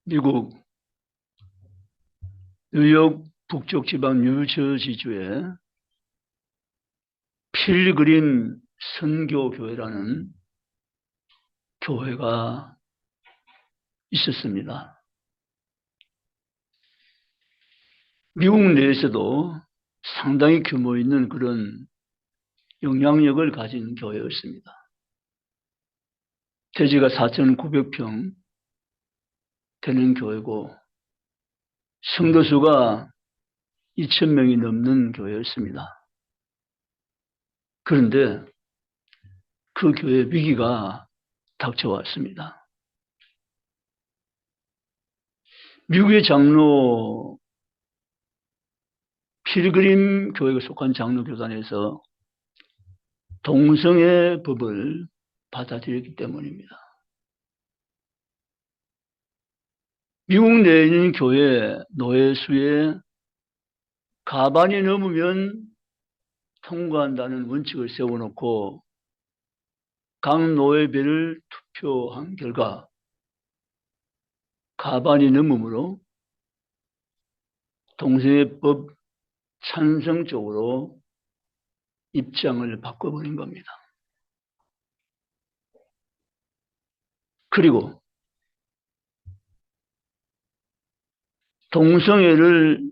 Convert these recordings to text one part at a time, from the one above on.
미국 뉴욕 북쪽 지방 뉴저지주에 필그림 선교교회라는 교회가 있었습니다. 미국 내에서도 상당히 규모 있는 그런 영향력을 가진 교회였습니다. 대지가 4,900평 되는 교회고 성도수가 2,000명이 넘는 교회였습니다. 그런데 그 교회 위기가 닥쳐왔습니다. 미국의 장로 필그림 교회가 속한 장로 교단에서 동성애 법을 받아들였기 때문입니다. 미국 내에 있는 교회 노예수에 가반이 넘으면 통과한다는 원칙을 세워놓고 각 노예별을 투표한 결과 가반이 넘으므로 동성애법 찬성 쪽으로 입장을 바꿔버린 겁니다. 그리고 동성애를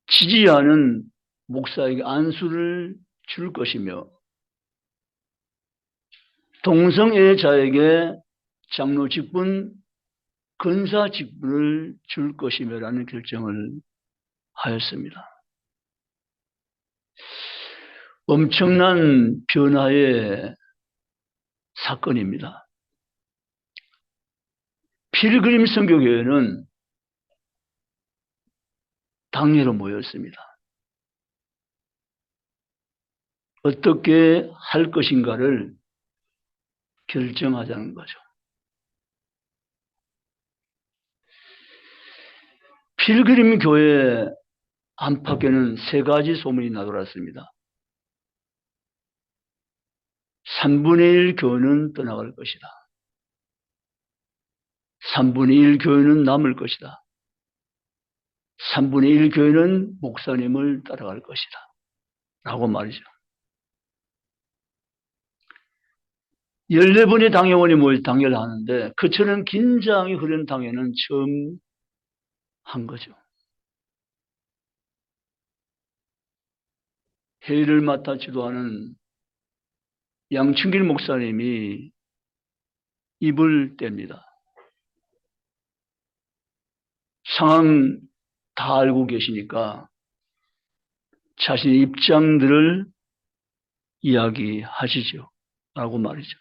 지지하는 목사에게 안수를 줄 것이며 동성애자에게 장로 직분, 근사 직분을 줄 것이며라는 결정을 하였습니다. 엄청난 변화의 사건입니다. 필그림 선교교회는 당회로 모였습니다. 어떻게 할 것인가를 결정하자는 거죠. 필그림 교회 안팎에는 세 가지 소문이 나돌았습니다. 3분의 1 교회는 떠나갈 것이다. 3분의 1 교회는 남을 것이다. 3분의 1 교회는 목사님을 따라갈 것이다. 라고 말이죠. 14번의 당회원이 모여 당회를 하는데 그처럼 긴장이 흐르는 당회는 처음 한 거죠. 회의를 맡아 주도하는 양충길 목사님이 입을 뗍니다. 상황 다 알고 계시니까 자신의 입장들을 이야기하시죠. 라고 말이죠.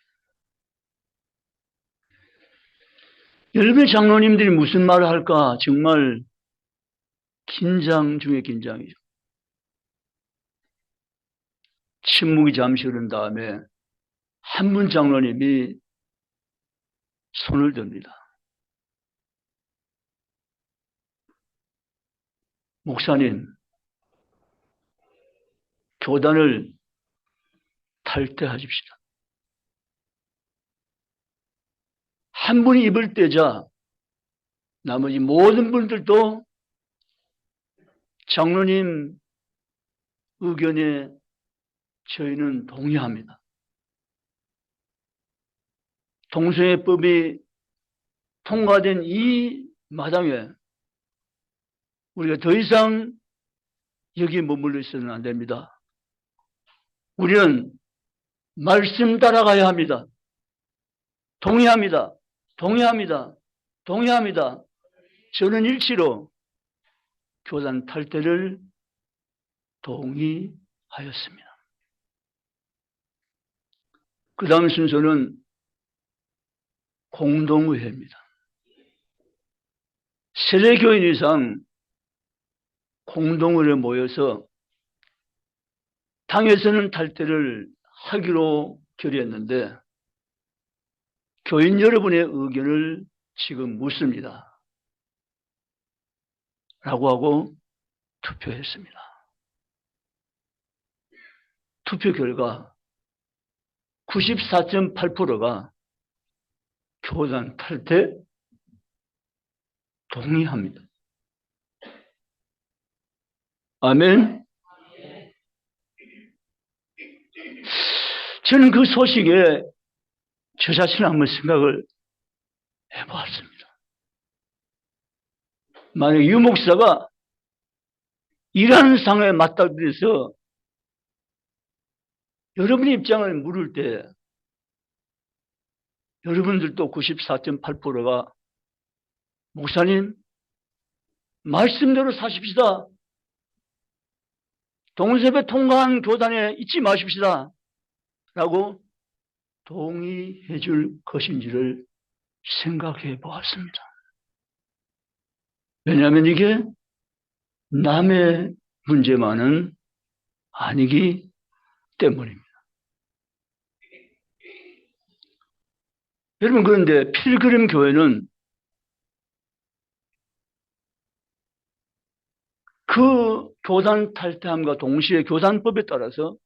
열배 장로님들이 무슨 말을 할까 정말 긴장 중에 긴장이죠. 침묵이 잠시 흐른 다음에 한 분 장로님이 손을 듭니다. 목사님, 교단을 탈퇴하십시다. 한 분이 입을 떼자 나머지 모든 분들도 장로님 의견에 저희는 동의합니다. 동성애법이 통과된 이 마당에 우리가 더 이상 여기 머물러 있어서는 안 됩니다. 우리는 말씀 따라가야 합니다. 동의합니다. 동의합니다. 동의합니다. 저는 일치로 교단 탈퇴를 동의하였습니다. 그 다음 순서는 공동의회입니다. 세례교인 이상 공동의회에 모여서 당에서는 탈퇴를 하기로 결의했는데 교인 여러분의 의견을 지금 묻습니다. 라고 하고 투표했습니다. 투표 결과 94.8%가 교단 탈퇴 동의합니다. 아멘. 저는 그 소식에 저 자신을 한번 생각을 해보았습니다. 만약 유 목사가 일하는 상황에 맞닥뜨려서 여러분의 입장을 물을 때 여러분들도 94.8%가 목사님 말씀대로 사십시다. 동세배 통과한 교단에 잊지 마십시다. 라고 동의해 줄 것인지를 생각해 보았습니다. 왜냐하면 이게 남의 문제만은 아니기 때문입니다. 여러분, 그런데 필그림 교회는 그 교단 탈퇴함과 동시에 교단법에 따라서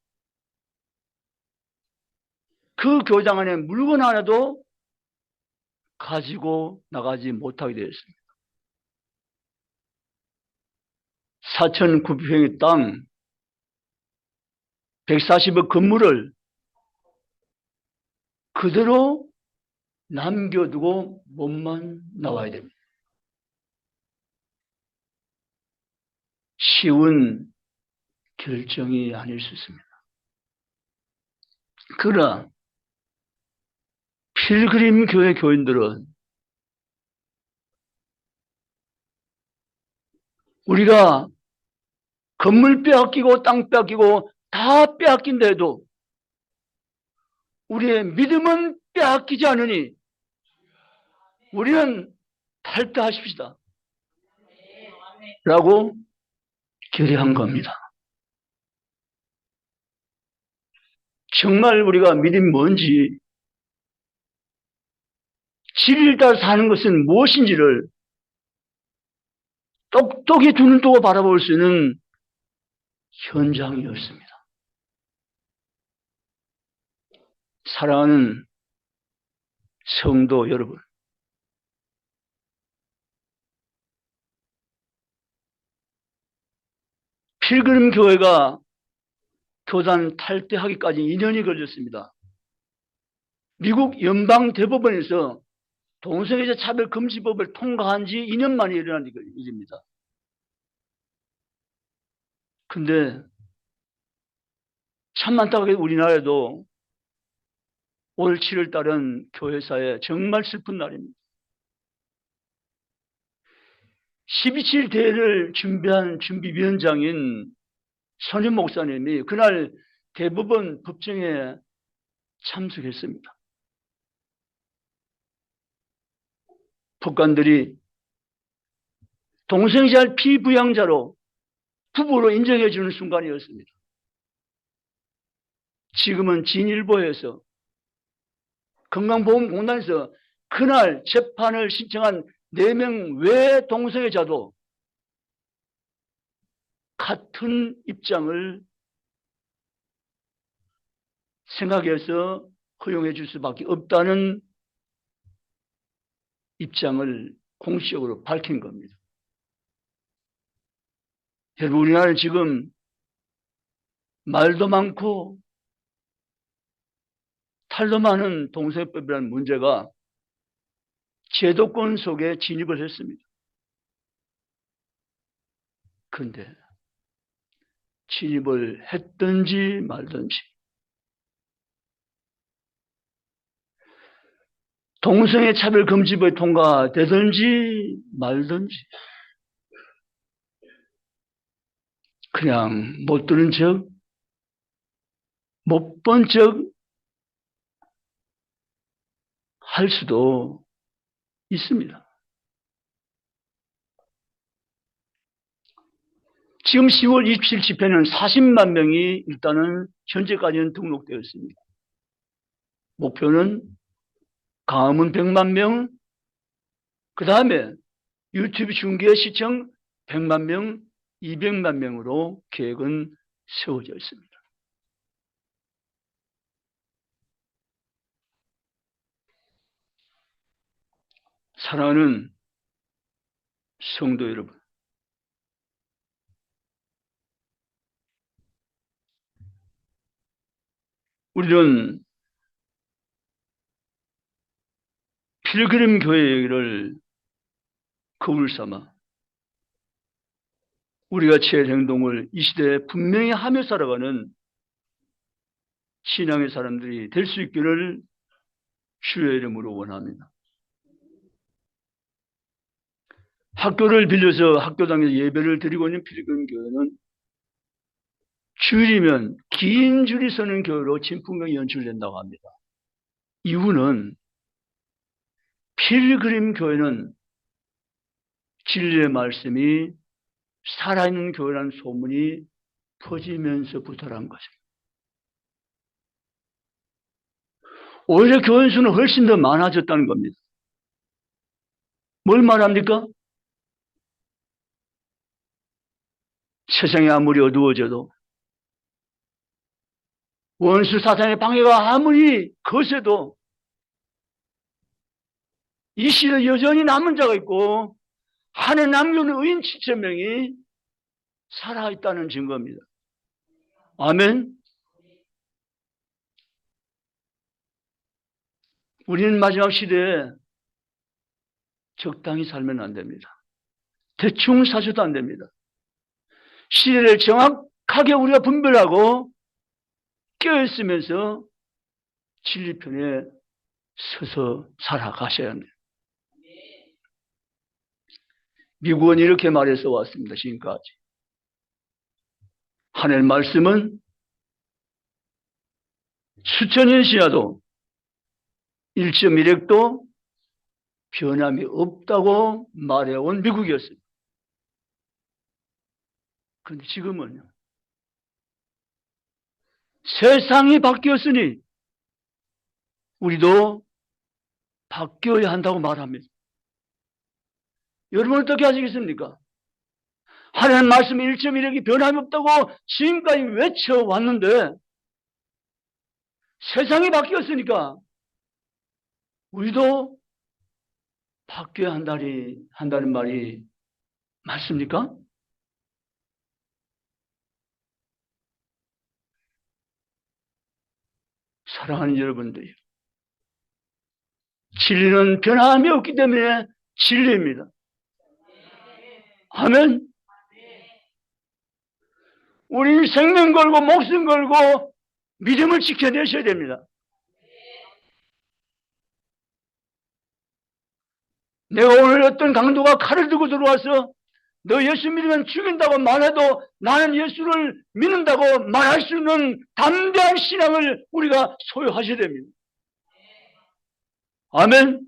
그 교장 안에 물건 하나도 가지고 나가지 못하게 되었습니다. 4,900평의 땅, 140억 건물을 그대로 남겨두고 몸만 나와야 됩니다. 쉬운 결정이 아닐 수 있습니다. 그러나 필그림 교회 교인들은 우리가 건물 빼앗기고 땅 빼앗기고 다 빼앗긴데도 우리의 믿음은 빼앗기지 않으니 우리는 탈퇴하십시다. 라고 결의한 겁니다. 정말 우리가 믿음이 뭔지, 진리를 따라 사는 것은 무엇인지를 똑똑히 두 눈 뜨고 바라볼 수 있는 현장이었습니다. 사랑하는 성도 여러분, 필그림 교회가 교단 탈퇴하기까지 2년이 걸렸습니다. 미국 연방대법원에서 동성애자 차별금지법을 통과한 지 2년 만에 일어난 일입니다. 근데 참 안타깝게 우리나라에도 올 7월 달은 교회사에 정말 슬픈 날입니다. 12.7 대회를 준비한 준비위원장인 선임 목사님이 그날 대법원 법정에 참석했습니다. 법관들이 동성애자 피부양자로 부부로 인정해 주는 순간이었습니다. 지금은 진일보에서 건강보험공단에서 그날 재판을 신청한 4명 외 동성애자도 같은 입장을 생각해서 허용해 줄 수밖에 없다는 입장을 공식적으로 밝힌 겁니다. 여러분, 우리나라는 지금 말도 많고 탈도 많은 동성애법이라는 문제가 제도권 속에 진입을 했습니다. 그런데 진입을 했든지 말든지 동성애 차별금지법이 통과되든지 말든지 그냥 못 들은 척, 못 본 척 할 수도 있습니다. 지금 10월 27일 집회는 40만 명이 일단은 현재까지는 등록되어 있습니다. 목표는 강화문 100만 명, 그 다음에 유튜브 중계 시청 100만 명, 200만 명으로 계획은 세워져 있습니다. 사랑하는 성도 여러분, 우리는 필그림 교회를 거울 삼아 우리가 취할 행동을 이 시대에 분명히 하며 살아가는 신앙의 사람들이 될 수 있기를 주의 이름으로 원합니다. 학교를 빌려서 학교당에서 예배를 드리고 있는 필그림 교회는 주일이면 긴 줄이 서는 교회로 진풍경이 연출된다고 합니다. 이유는 필그림 교회는 진리의 말씀이 살아있는 교회라는 소문이 퍼지면서부터란 것입니다. 오히려 교인 수는 훨씬 더 많아졌다는 겁니다. 뭘 말합니까? 세상이 아무리 어두워져도, 원수 사탄의 방해가 아무리 거세도 이 시대에 여전히 남은 자가 있고 하늘 남겨놓은 의인 7,000명이 살아있다는 증거입니다. 아멘. 우리는 마지막 시대에 적당히 살면 안 됩니다. 대충 사셔도 안 됩니다. 시대를 정확하게 우리가 분별하고 깨어있으면서 진리편에 서서 살아가셔야 합니다. 미국은 이렇게 말해서 왔습니다. 지금까지. 하늘 말씀은 수천 년 지나도 1.1핵도 변함이 없다고 말해온 미국이었습니다. 그런데 지금은요. 세상이 바뀌었으니 우리도 바뀌어야 한다고 말합니다. 여러분 어떻게 하시겠습니까? 하나님 말씀 1.1핵이 변함이 없다고 지금까지 외쳐왔는데 세상이 바뀌었으니까 우리도 바뀌어야 한다는 말이 맞습니까? 사랑하는 여러분들, 진리는 변함이 없기 때문에 진리입니다. 아멘. 우리는 생명 걸고 목숨 걸고 믿음을 지켜내셔야 됩니다. 내가 오늘 어떤 강도가 칼을 들고 들어와서 너 예수 믿으면 죽인다고 말해도 나는 예수를 믿는다고 말할 수 있는 담대한 신앙을 우리가 소유하셔야 됩니다. 아멘.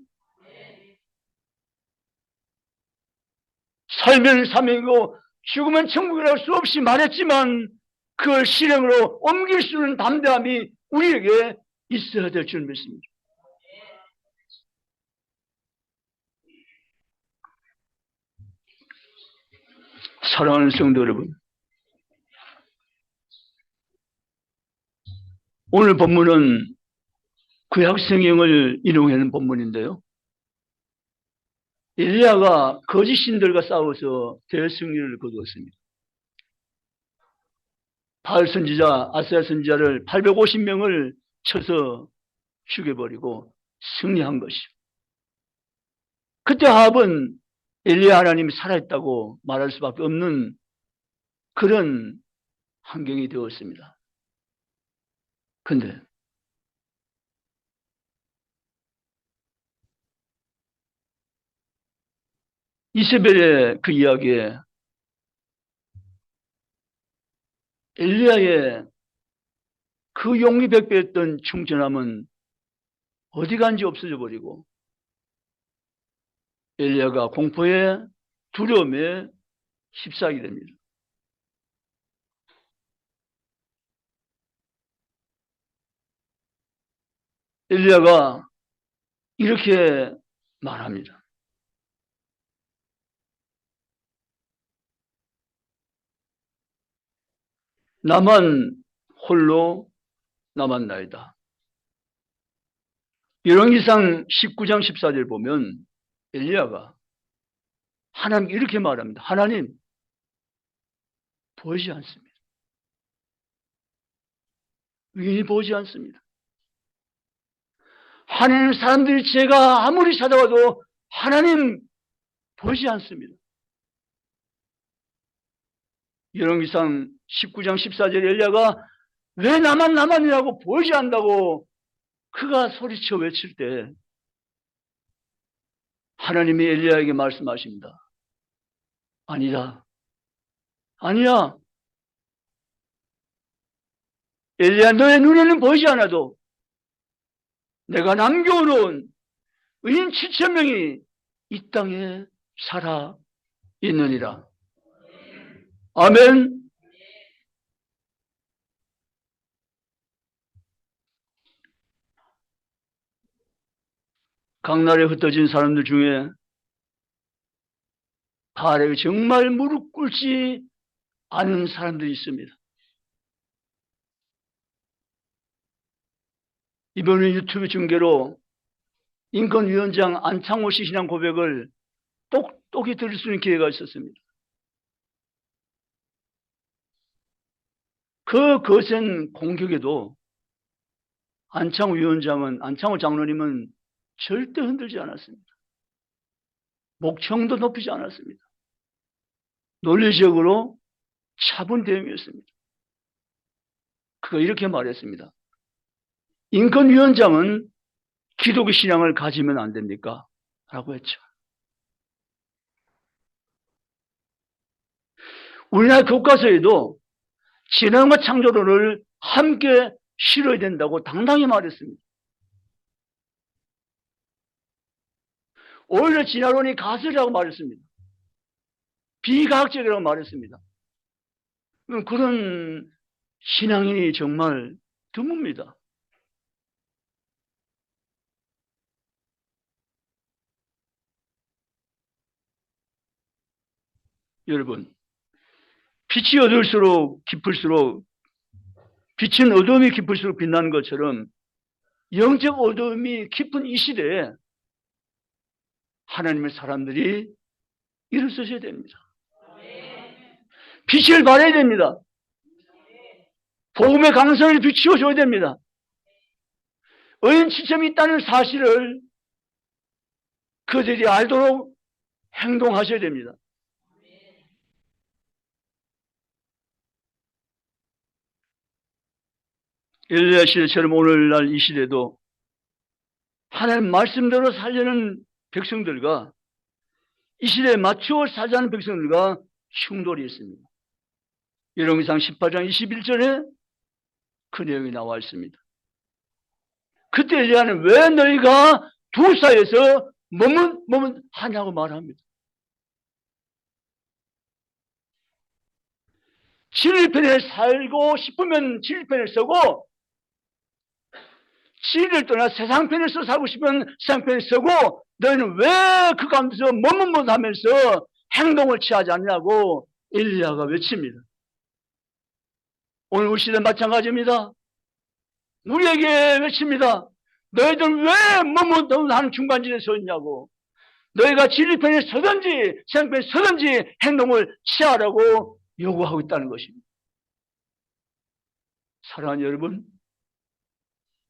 살면 사명이고 죽으면 천국이라고 수없이 말했지만 그걸 실행으로 옮길 수 있는 담대함이 우리에게 있어야 될 줄 믿습니다. 사랑하는 성도 여러분, 오늘 본문은 구약 성경을 인용하는 본문인데요. 엘리야가 거짓 신들과 싸워서 대승리를 거두었습니다. 바알 선지자, 아세야 선지자를 850명을 쳐서 죽여버리고 승리한 것이죠. 그때 아합은 엘리야 하나님이 살아있다고 말할 수밖에 없는 그런 환경이 되었습니다. 그런데 이세벨의 그 이야기에 엘리야의 그 용기 백배했던 충천함은 어디 간지 없어져 버리고 엘리야가 공포에 두려움에 휩싸이게 됩니다. 엘리야가 이렇게 말합니다. 나만 홀로 남았나이다. 열왕기상 19장 14절 보면 엘리야가 하나님 이렇게 말합니다. 하나님 보이지 않습니다. 의인이 보이지 않습니다. 하나님 사람들이 제가 아무리 찾아와도 하나님 보이지 않습니다. 열왕기상 19장 14절 엘리야가 왜 나만이라고 보이지 않는다고 그가 소리쳐 외칠 때 하나님이 엘리야에게 말씀하십니다. 아니다. 아니야. 엘리야 너의 눈에는 보이지 않아도 내가 남겨놓은 의인 7,000명이 이 땅에 살아 있느니라. 아멘. 강날에 흩어진 사람들 중에 바알에게 정말 무릎 꿇지 않은 사람들이 있습니다. 이번에 유튜브 중계로 인권위원장 안창호 씨 신앙 고백을 똑똑히 들을 수 있는 기회가 있었습니다. 그 거센 공격에도 안창호 장로님은 절대 흔들지 않았습니다. 목청도 높이지 않았습니다. 논리적으로 차분 대응이었습니다. 그가 이렇게 말했습니다. 인권위원장은 기독교 신앙을 가지면 안 됩니까? 라고 했죠. 우리나라 교과서에도 진화론과 창조론을 함께 실어야 된다고 당당히 말했습니다. 오히려 진화론이 가설이라고 말했습니다. 비과학적이라고 말했습니다. 그런 신앙인이 정말 드뭅니다. 여러분, 빛이 어두울수록 깊을수록 빛은 어둠이 깊을수록 빛나는 것처럼 영적 어둠이 깊은 이 시대에 하나님의 사람들이 일어서셔야 됩니다. 빛을 발해야 됩니다. 복음의 강성을 비추어줘야 됩니다. 의인 지점이 있다는 사실을 그들이 알도록 행동하셔야 됩니다. 엘리야 시대처럼 오늘날 이 시대도 하나님 말씀대로 살려는 백성들과 이 시대에 맞추어 살자는 백성들과 충돌이 있습니다. 열왕기상 18장 21절에 그 내용이 나와 있습니다. 그때 엘리야는 왜 너희가 두 사이에서 머뭇하냐고 말합니다. 진리편에 살고 싶으면 진리편을 쓰고 진리를 떠나 세상편에서 살고 싶으면 세상편을 쓰고 너희는 왜 그 가운데서 머뭇하면서 행동을 취하지 않냐고 엘리야가 외칩니다. 오늘 우리 시대 마찬가지입니다. 우리에게 외칩니다. 너희들 왜 머뭇하는 중간지대에 서 있냐고. 너희가 진리편에 서든지 세상편에 서든지 행동을 취하라고 요구하고 있다는 것입니다. 사랑하는 여러분,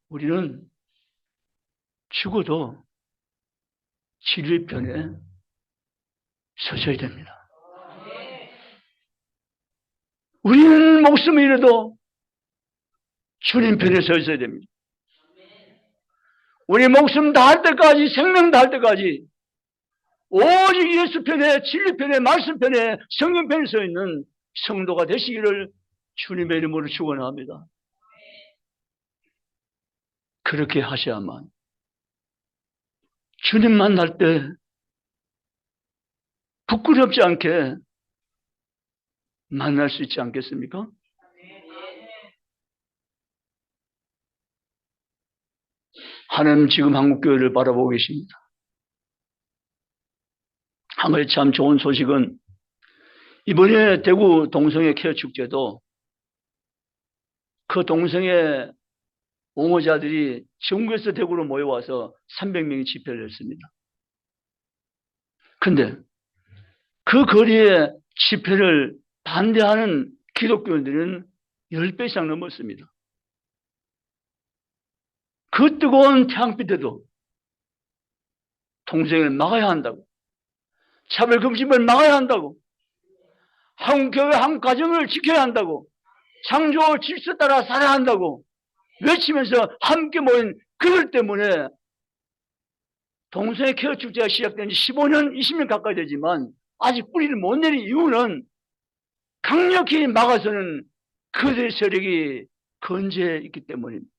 우리는 죽어도 진리편에 서셔야 됩니다. 우리는 목숨을 잃어도 주님 편에 서 있어야 됩니다. 우리 목숨 다할 때까지, 생명 다할 때까지 오직 예수 편에, 진리 편에, 말씀 편에, 성경 편에 서 있는 성도가 되시기를 주님의 이름으로 축원합니다. 그렇게 하셔야만 주님 만날 때 부끄럽지 않게 만날 수 있지 않겠습니까? 하나님 지금 한국교회를 바라보고 계십니다. 한 가지 참 좋은 소식은 이번에 대구 동성애 케어 축제도 그 동성애 옹호자들이 전국에서 대구로 모여와서 300명이 집회를 했습니다. 근데 그 거리에 집회를 반대하는 기독교인들은 10배 이상 넘었습니다. 그 뜨거운 태양빛 에도 동성애를 막아야 한다고, 차별금지를 막아야 한다고, 한국교회 한 가정을 지켜야 한다고, 창조 질서 따라 살아야 한다고 외치면서 함께 모인 그들 때문에 동성애 케어 축제가 시작된 지 15년, 20년 가까이 되지만 아직 뿌리를 못 내린 이유는 강력히 막아서는 그들의 세력이 건재해 있기 때문입니다.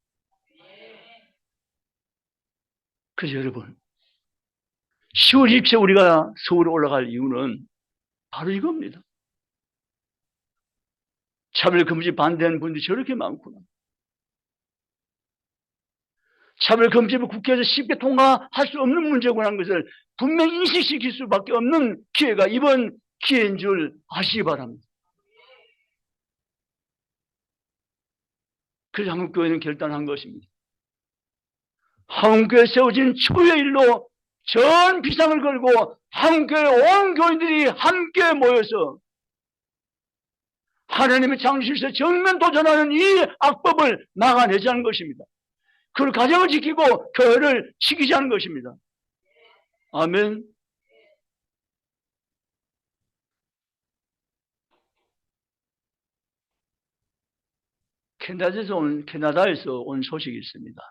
그래서 여러분, 10월 20일 우리가 서울에 올라갈 이유는 바로 이겁니다. 차별금지 반대하는 분들이 저렇게 많구나. 차별금지를 국회에서 쉽게 통과할 수 없는 문제구나 것을 분명히 인식시킬 수밖에 없는 기회가 이번 기회인 줄 아시기 바랍니다. 그래서 한국교회는 결단한 것입니다. 한국교회에 세워진 초유의 일로 전 비상을 걸고 한국교회 온 교인들이 함께 모여서 하나님의 창조실세 정면 도전하는 이 악법을 막아내자는 것입니다. 그 가정을 지키고 교회를 지키자는 것입니다. 아멘. 캐나다에서 온 소식이 있습니다.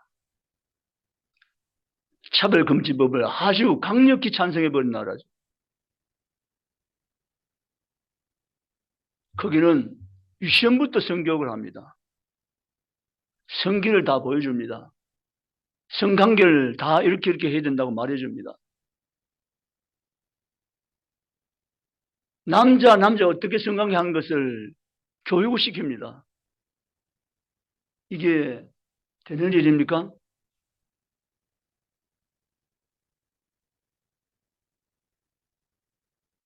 차별금지법을 아주 강력히 찬성해버린 나라죠. 거기는 유치원부터 성교육을 합니다. 성기를 다 보여줍니다. 성관계를 다 이렇게 해야 된다고 말해줍니다. 남자 어떻게 성관계 하는 것을 교육을 시킵니다. 이게 되는 일입니까?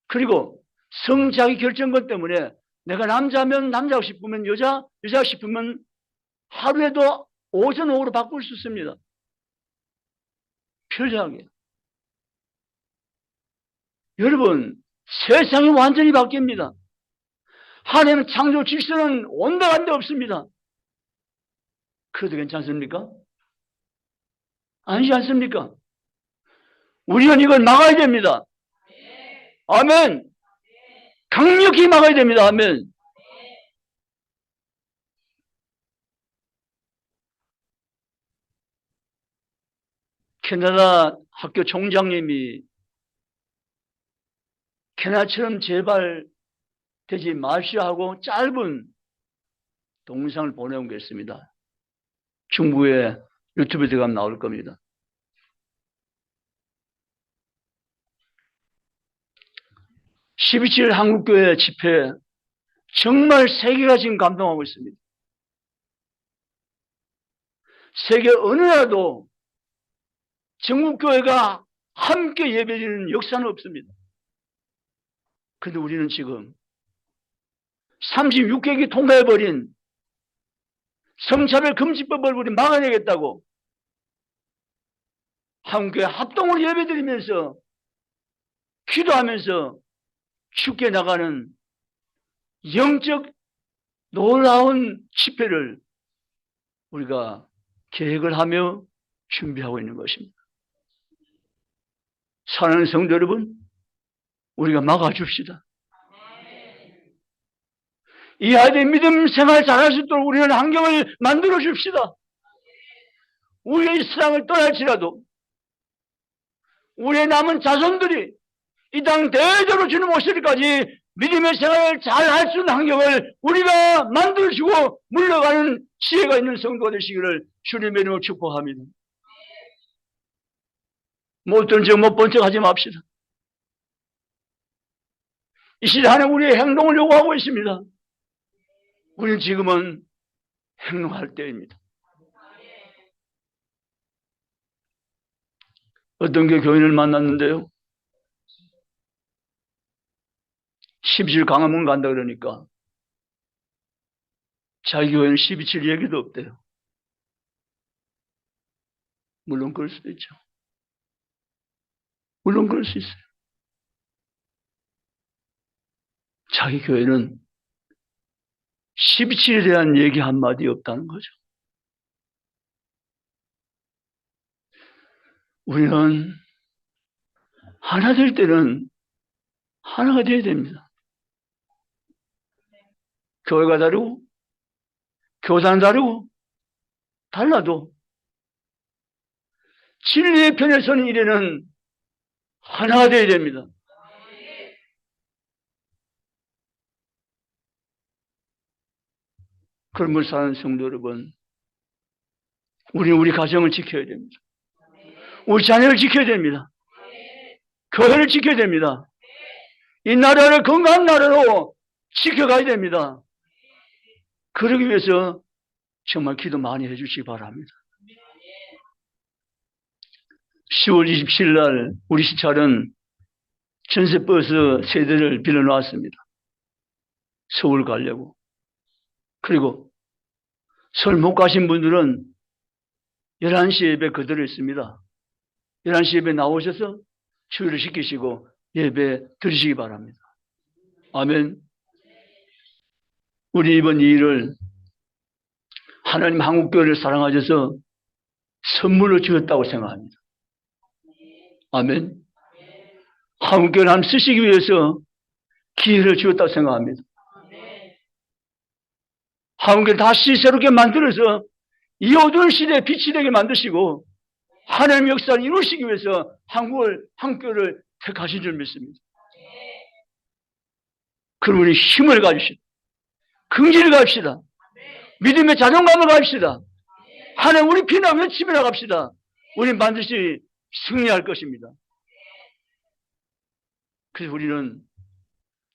그리고 성자기 결정권 때문에 내가 남자면 남자고 싶으면 여자고 싶으면 하루에도 오전 오후로 바꿀 수 있습니다. 편리하게. 여러분, 세상이 완전히 바뀝니다. 하나님의 창조 질서는 온데간데 없습니다. 그래도 괜찮습니까? 아니지 않습니까? 우리는 이걸 막아야 됩니다. 아멘. 강력히 막아야 됩니다. 아멘. 캐나다 학교 총장님이 캐나다처럼 제발 되지 마시오 하고 짧은 동영상을 보내온 게 있습니다. 중부에 유튜브에 들어가면 나올 겁니다. 12.7 한국교회 집회 정말 세계가 지금 감동하고 있습니다. 세계 어느 나라도 전국교회가 함께 예배드리는 역사는 없습니다. 그런데 우리는 지금 36개국이 통과해버린 성차별 금지법을 우리 막아내겠다고 한국교회 합동으로 예배드리면서 기도하면서 축제 나가는 영적 놀라운 집회를 우리가 계획을 하며 준비하고 있는 것입니다. 사랑하는 성도 여러분, 우리가 막아줍시다. 이 아이들의 믿음 생활 잘할 수 있도록 우리는 환경을 만들어 줍시다. 우리의 세상을 떠날지라도 우리의 남은 자손들이 이 땅 대대로 주님 오실 때까지 믿음의 생활을 잘 할 수 있는 환경을 우리가 만들어주고 물러가는 지혜가 있는 성도가 되시기를 주님의 이름으로 축복합니다. 못 든 척 못 본 척 하지 맙시다. 이 시간에 우리의 행동을 요구하고 있습니다. 우리는 지금은 행동할 때입니다. 어떤 교인을 만났는데요. 12.7 강화문 간다 그러니까 자기 교회는 12.7 얘기도 없대요. 물론 그럴 수도 있죠. 물론 그럴 수 있어요. 자기 교회는 17에 대한 얘기 한마디 없다는 거죠. 우리는 하나 될 때는 하나가 되어야 됩니다. 교회가 다르고 교사는 다르고 달라도 진리의 편에 서는 일에는 하나가 되어야 됩니다. 그럼을 사는 성도 여러분, 우리는 우리 가정을 지켜야 됩니다. 우리 자녀를 지켜야 됩니다. 교회를 지켜야 됩니다. 이 나라를 건강한 나라로 지켜가야 됩니다. 그러기 위해서 정말 기도 많이 해주시기 바랍니다. 10월 27일 날 우리 시찰은 전세버스 3대를 빌려놓았습니다. 서울 가려고. 그리고 서울 못 가신 분들은 11시 예배 그대로 있습니다. 11시 예배 나오셔서 추위를 시키시고 예배 드리시기 바랍니다. 아멘. 우리 이번 이 일을 하나님 한국교회를 사랑하셔서 선물로 주셨다고 생각합니다. 아멘. 한국교회를 하나님 쓰시기 위해서 기회를 주었다고 생각합니다. 한국교회를 다시 새롭게 만들어서 이 어두운 시대에 빛이 되게 만드시고 하나님의 역사를 이루시기 위해서 한국교회를 택하신 줄 믿습니다. 그럼 우리 힘을 가지시다. 긍지를 가집시다. 믿음의 자존감을 가집시다. 하나님 우리 피나 외치며 나갑시다. 우리는 반드시 승리할 것입니다. 그래서 우리는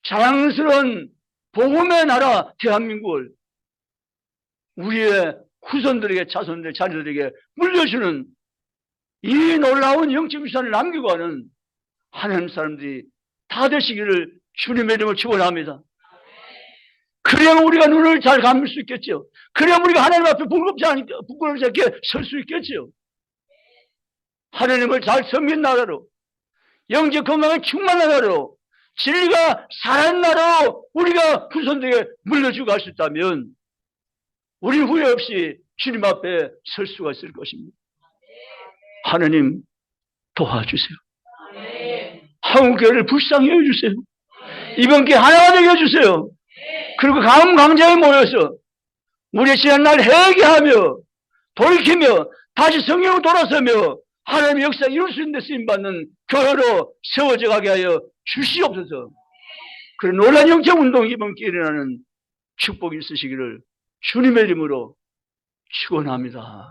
자랑스러운 복음의 나라 대한민국을 우리의 후손들에게 자손들 자녀들에게 물려주는 이 놀라운 영적 유산을 남기고 가는 하나님 사람들이 다 되시기를 주님의 이름으로 축원합니다. 그래야만 우리가 눈을 잘 감을 수 있겠죠. 그래야만 우리가 하나님 앞에 부끄럽지 않게 설 수 있겠죠. 하나님을 잘 섬긴 나라로, 영적 건강에 충만한 나라로, 진리가 살아있는 나라로 우리가 후손들에게 물려주고 갈 수 있다면 우리는 후회 없이 주님 앞에 설 수가 있을 것입니다. 하나님 도와주세요. 한국교회를 불쌍히 여겨주세요. 이번 기회 하나가 되게 해주세요. 그리고 강자에 모여서 우리의 지난날 회개하며 돌이키며 다시 성령으로 돌아서며 하나님의 역사 이룰 수 있는 데 쓰임받는 교회로 세워져 가게 하여 주시옵소서. 그런 놀라운 영적 운동이 이번 기회에 일어나는 축복이 있으시기를 주님의 이름으로 축원합니다.